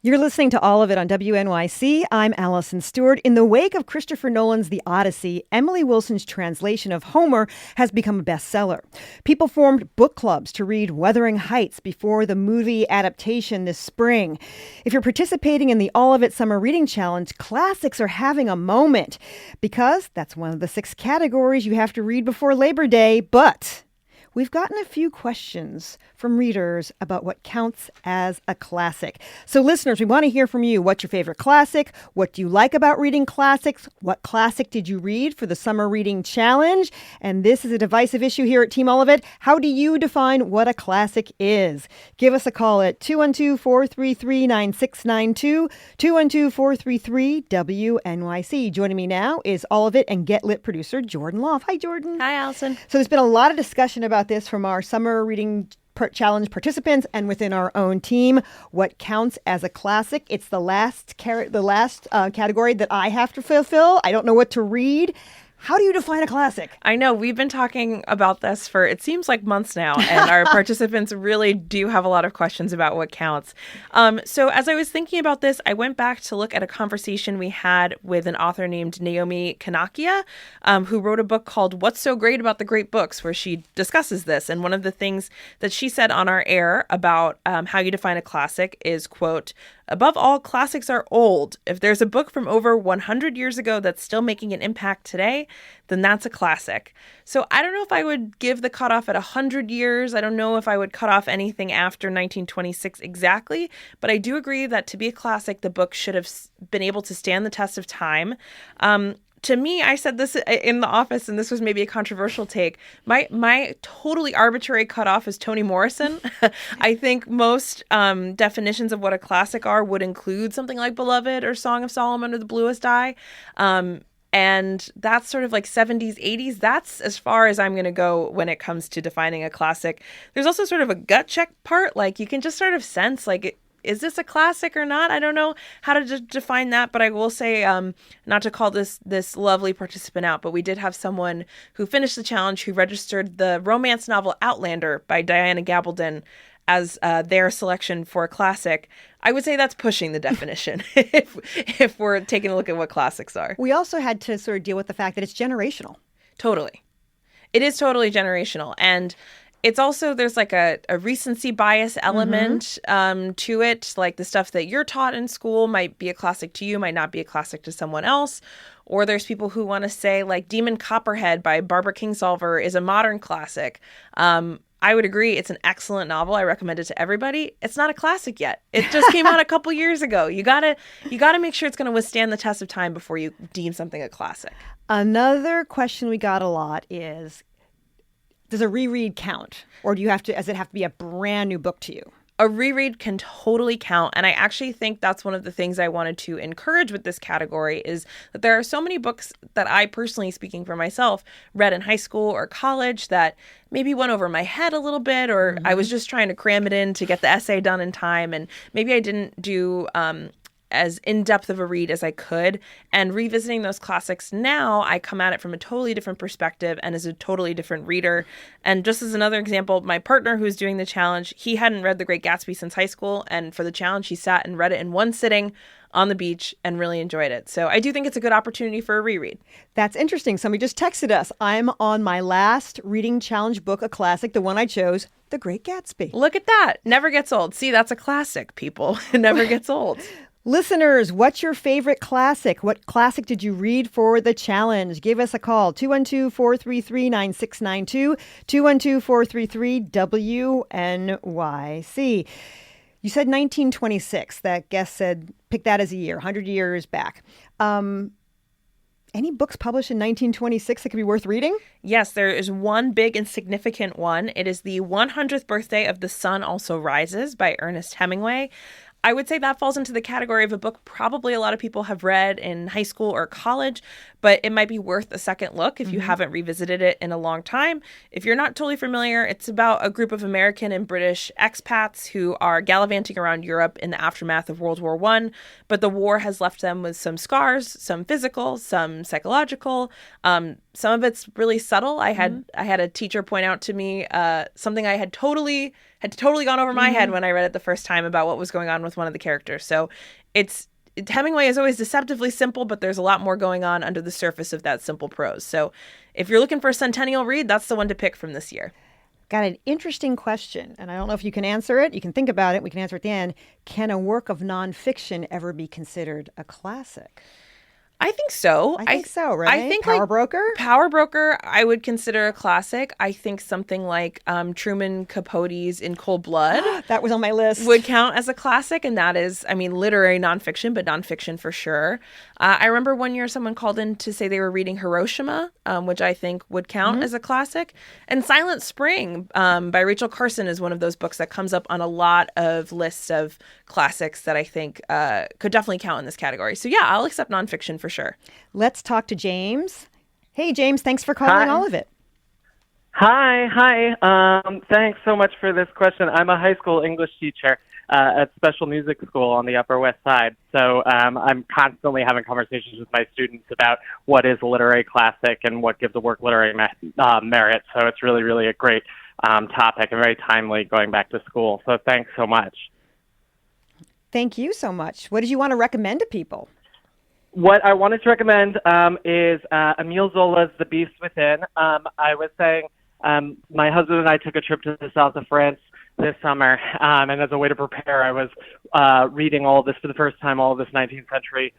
You're listening to All of It on WNYC. I'm Allison Stewart. In the wake of Christopher Nolan's The Odyssey, Emily Wilson's translation of Homer has become a bestseller. People formed book clubs to read Wuthering Heights before the movie adaptation this spring. If you're participating in the All of It Summer Reading Challenge, classics are having a moment because that's one of the 6 categories you have to read before Labor Day. But we've gotten a few questions from readers about what counts as a classic. So listeners, we want to hear from you. What's your favorite classic? What do you like about reading classics? What classic did you read for the Summer Reading Challenge? And this is a divisive issue here at Team All of It. How do you define what a classic is? Give us a call at 212-433-9692, 212-433-WNYC. Joining me now is All of It and Get Lit producer Jordan Loff. Hi, Jordan. Hi, Allison. So there's been a lot of discussion about this from our Summer Reading Challenge participants and within our own team. What counts as a classic? It's the last category that I have to fulfill. I don't know what to read. How do you define a classic? I know we've been talking about this for, it seems like months now, and our participants really do have a lot of questions about what counts. So as I was thinking about this, I went back to look at a conversation we had with an author named Naomi Kanakia, who wrote a book called What's So Great About the Great Books, where she discusses this. And one of the things that she said on our air about how you define a classic is, quote, "Above all, classics are old. If there's a book from over 100 years ago that's still making an impact today, then that's a classic." So I don't know if I would give the cutoff at 100 years. I don't know if I would cut off anything after 1926 exactly, but I do agree that to be a classic, the book should have been able to stand the test of time. To me, I said this in the office, and this was maybe a controversial take. My totally arbitrary cutoff is Toni Morrison. I think most definitions of what a classic are would include something like Beloved or Song of Solomon or The Bluest Eye. And that's sort of like 70s, 80s. That's as far as I'm going to go when it comes to defining a classic. There's also sort of a gut check part. Like you can just sort of sense like is this a classic or not? I don't know how to define that, but I will say, not to call this lovely participant out, but we did have someone who finished the challenge who registered the romance novel Outlander by Diana Gabaldon as their selection for a classic. I would say that's pushing the definition if we're taking a look at what classics are. We also had to sort of deal with the fact that it's generational. Totally. It is totally generational. And it's also, there's like a recency bias element to it. Like the stuff that you're taught in school might be a classic to you, might not be a classic to someone else. Or there's people who want to say like Demon Copperhead by Barbara Kingsolver is a modern classic. I would agree. It's an excellent novel. I recommend it to everybody. It's not a classic yet. It just came out a couple years ago. You gotta make sure it's going to withstand the test of time before you deem something a classic. Another question we got a lot is, does a reread count? Or does it have to be a brand new book to you? A reread can totally count. And I actually think that's one of the things I wanted to encourage with this category is that there are so many books that I personally, speaking for myself, read in high school or college that maybe went over my head a little bit, or I was just trying to cram it in to get the essay done in time. And maybe I didn't do as in-depth of a read as I could. And revisiting those classics now, I come at it from a totally different perspective and as a totally different reader. And just as another example, my partner who's doing the challenge, he hadn't read The Great Gatsby since high school. And for the challenge, he sat and read it in one sitting on the beach and really enjoyed it. So I do think it's a good opportunity for a reread. That's interesting. Somebody just texted us. I'm on my last reading challenge book, a classic, the one I chose, The Great Gatsby. Look at that. Never gets old. See, that's a classic, people. It never gets old. Listeners, what's your favorite classic? What classic did you read for the challenge? Give us a call, 212-433-9692, 212-433-WNYC. You said 1926. That guest said, pick that as a year, 100 years back. Any books published in 1926 that could be worth reading? Yes, there is one big and significant one. It is the 100th birthday of The Sun Also Rises by Ernest Hemingway. I would say that falls into the category of a book probably a lot of people have read in high school or college, but it might be worth a second look if you haven't revisited it in a long time. If you're not totally familiar, it's about a group of American and British expats who are gallivanting around Europe in the aftermath of World War I, but the war has left them with some scars, some physical, some psychological. Some of it's really subtle. I had a teacher point out to me something I had totally gone over my head when I read it the first time about what was going on with one of the characters. So Hemingway is always deceptively simple, but there's a lot more going on under the surface of that simple prose. So if you're looking for a centennial read, that's the one to pick from this year. Got an interesting question, and I don't know if you can answer it. You can think about it. We can answer at the end. Can a work of nonfiction ever be considered a classic? I think so. I think so, right? I think Power Broker? Power Broker, I would consider a classic. I think something like Truman Capote's In Cold Blood That was on my list. would count as a classic, and that is, literary nonfiction, but nonfiction for sure. I remember one year someone called in to say they were reading Hiroshima, which I think would count as a classic. And Silent Spring by Rachel Carson is one of those books that comes up on a lot of lists of classics that I think could definitely count in this category. So yeah, I'll accept nonfiction for sure. Let's talk to James. Hey, James, thanks for calling all of it. Hi. Thanks so much for this question. I'm a high school English teacher at special music school on the Upper West Side. So I'm constantly having conversations with my students about what is a literary classic and what gives a work literary merit. So it's really, really a great topic and very timely going back to school. So thanks so much. Thank you so much. What did you want to recommend to people? What I wanted to recommend is Émile Zola's The Beast Within. I was saying my husband and I took a trip to the south of France this summer, and as a way to prepare, I was reading all of this for the first time, all of this 19th century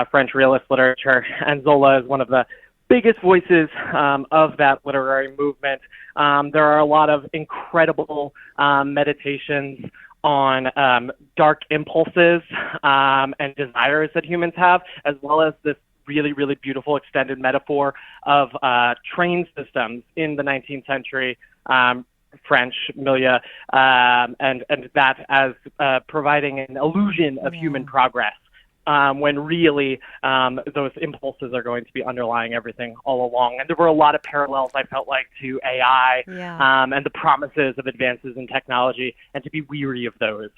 French realist literature, and Zola is one of the biggest voices of that literary movement. There are a lot of incredible meditations on dark impulses and desires that humans have, as well as this really, really beautiful extended metaphor of train systems in the 19th century French milieu, and that as providing an illusion of human progress. When really those impulses are going to be underlying everything all along. And there were a lot of parallels, I felt like, to AI and the promises of advances in technology, and to be weary of those.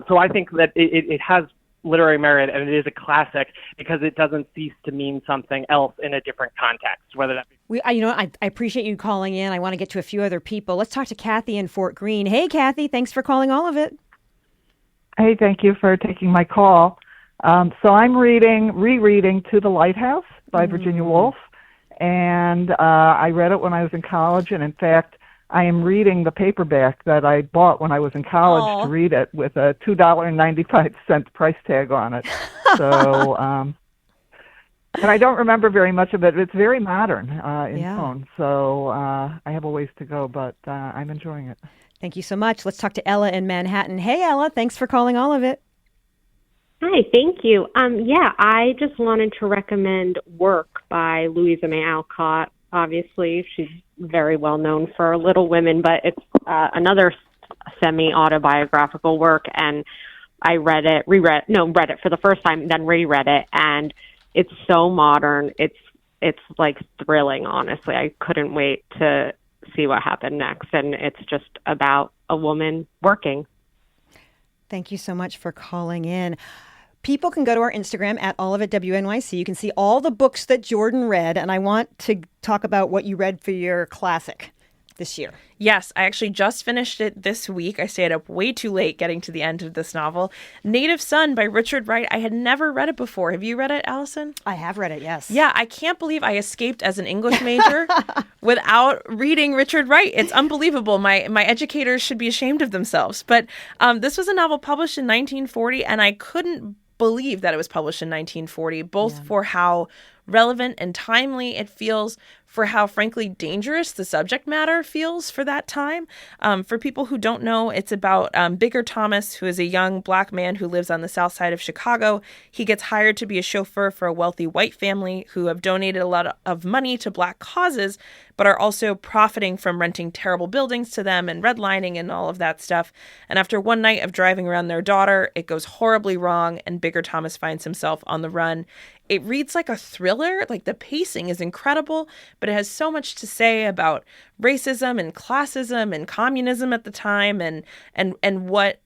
So I think that it has literary merit, and it is a classic because it doesn't cease to mean something else in a different context, whether that be... I appreciate you calling in. I want to get to a few other people. Let's talk to Kathy in Fort Greene. Hey, Kathy, thanks for calling all of it. Hey, thank you for taking my call. So I'm rereading To the Lighthouse by Virginia Woolf, and I read it when I was in college, and in fact, I am reading the paperback that I bought when I was in college to read it with a $2.95 price tag on it. So, and I don't remember very much of it. It's very modern in tone, so I have a ways to go, but I'm enjoying it. Thank you so much. Let's talk to Ella in Manhattan. Hey, Ella, thanks for calling all of it. Hi, thank you. I just wanted to recommend Work by Louisa May Alcott. Obviously, she's very well known for Little Women, but it's another semi-autobiographical work, and I read it for the first time, then reread it, and it's so modern. It's like thrilling, honestly. I couldn't wait to see what happened next, and it's just about a woman working. Thank you so much for calling in. People can go to our Instagram at all of it WNYC. You can see all the books that Jordan read, and I want to talk about what you read for your classic this year. Yes, I actually just finished it this week. I stayed up way too late getting to the end of this novel. Native Son by Richard Wright. I had never read it before. Have you read it, Allison? I have read it, yes. Yeah, I can't believe I escaped as an English major without reading Richard Wright. It's unbelievable. My educators should be ashamed of themselves. But this was a novel published in 1940, and I couldn't believe that it was published in 1940, both for how relevant and timely it feels, for how, frankly, dangerous the subject matter feels for that time. For people who don't know, it's about Bigger Thomas, who is a young black man who lives on the south side of Chicago. He gets hired to be a chauffeur for a wealthy white family who have donated a lot of money to black causes, but are also profiting from renting terrible buildings to them and redlining and all of that stuff. And after one night of driving around their daughter, it goes horribly wrong, and Bigger Thomas finds himself on the run. it reads like a thriller. Like the pacing is incredible, but it has so much to say about racism and classism and communism at the time, and what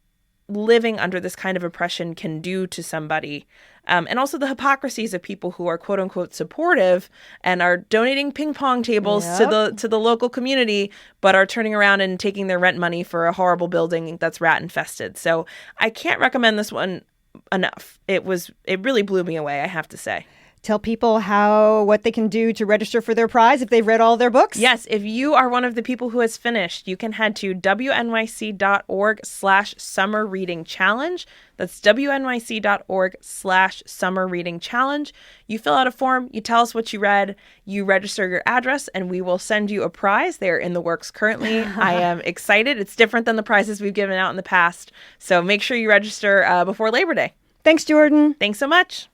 living under this kind of oppression can do to somebody. And also the hypocrisies of people who are quote unquote supportive and are donating ping pong tables to the local community, but are turning around and taking their rent money for a horrible building that's rat infested. So I can't recommend this one enough. It really blew me away, I have to say. Tell people what they can do to register for their prize if they've read all their books. Yes, if you are one of the people who has finished, you can head to wnyc.org/summer reading challenge. That's wnyc.org/summer reading challenge. You fill out a form, you tell us what you read, you register your address, and we will send you a prize. They're in the works currently. I am excited. It's different than the prizes we've given out in the past. So make sure you register before Labor Day. Thanks, Jordan. Thanks so much.